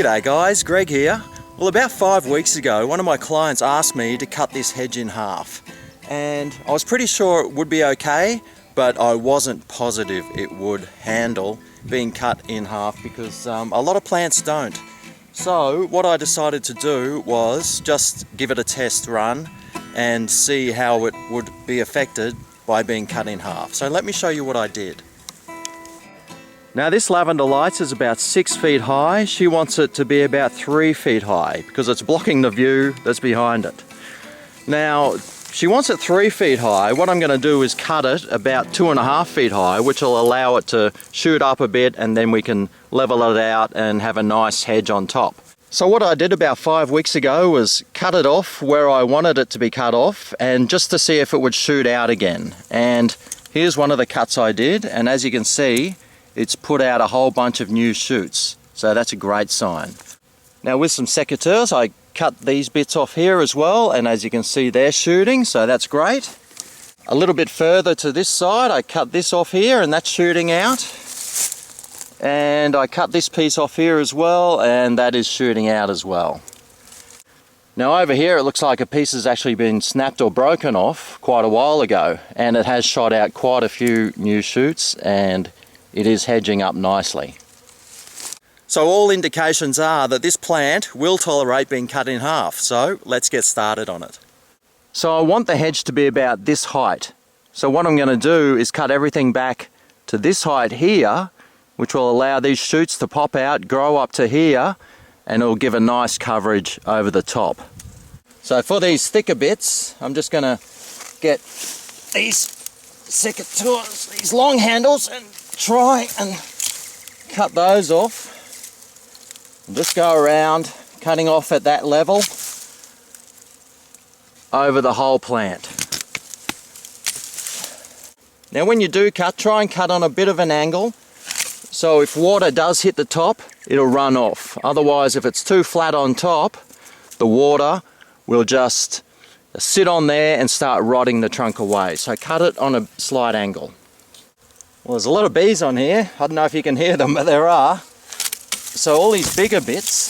G'day guys, Greg here. Well, about 5 weeks ago, one of my clients asked me to cut this hedge in half. And I was pretty sure it would be okay, but I wasn't positive it would handle being cut in half because a lot of plants don't. So what I decided to do was just give it a test run and see how it would be affected by being cut in half. So let me show you what I did. Now this lavender lights is about 6 feet high. She wants it to be about 3 feet high because it's blocking the view that's behind it. Now she wants it 3 feet high. What I'm going to do is cut it about 2.5 feet high, which will allow it to shoot up a bit, and then we can level it out and have a nice hedge on top. So what I did about 5 weeks ago was cut it off where I wanted it to be cut off, and just to see if it would shoot out again. And here's one of the cuts I did, and as you can see, it's put out a whole bunch of new shoots, so that's a great sign. Now with some secateurs, I cut these bits off here as well, and as you can see they're shooting, so that's great. A little bit further to this side, I cut this off here and that's shooting out. And I cut this piece off here as well, and that is shooting out as well. Now over here it looks like a piece has actually been snapped or broken off quite a while ago, and it has shot out quite a few new shoots, and it is hedging up nicely. So all indications are that this plant will tolerate being cut in half, so let's get started on it. So I want the hedge to be about this height. So what I'm going to do is cut everything back to this height here, which will allow these shoots to pop out, grow up to here, and it'll give a nice coverage over the top. So for these thicker bits, I'm just going to get these secateurs, these long handles, and try and cut those off. And just go around cutting off at that level over the whole plant. Now when you do cut, try and cut on a bit of an angle, so if water does hit the top, it'll run off. Otherwise, if it's too flat on top, the water will just sit on there and start rotting the trunk away. So cut it on a slight angle. Well, there's a lot of bees on here. I don't know if you can hear them, but there are. So all these bigger bits,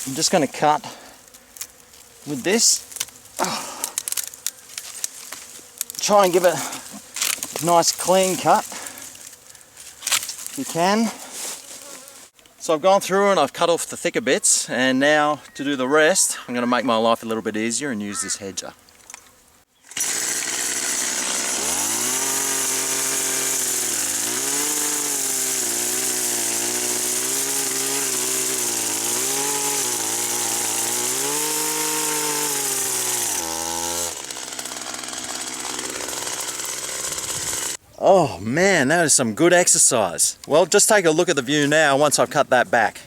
I'm just going to cut with this. Try and give it a nice clean cut if you can. So I've gone through and I've cut off the thicker bits, and now to do the rest, I'm going to make my life a little bit easier and use this hedger. Oh man, that is some good exercise. Well, just take a look at the view now once I've cut that back.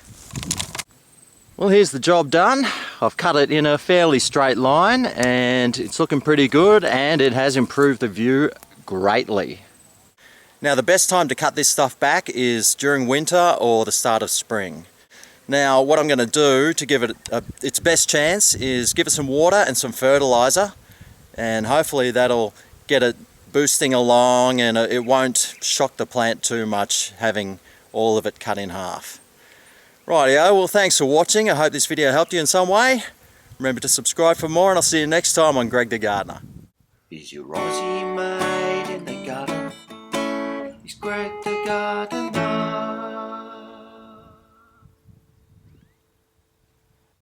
Well, here's the job done. I've cut it in a fairly straight line and it's looking pretty good, and it has improved the view greatly. Now the best time to cut this stuff back is during winter or the start of spring. Now what I'm going to do to give it its best chance is give it some water and some fertilizer, and hopefully that'll get it boosting along, and it won't shock the plant too much having all of it cut in half. Rightio, well thanks for watching. I hope this video helped you in some way. Remember to subscribe for more, and I'll see you next time on Greg the Gardener. Is your Aussie made in the garden? Is Greg the Gardener?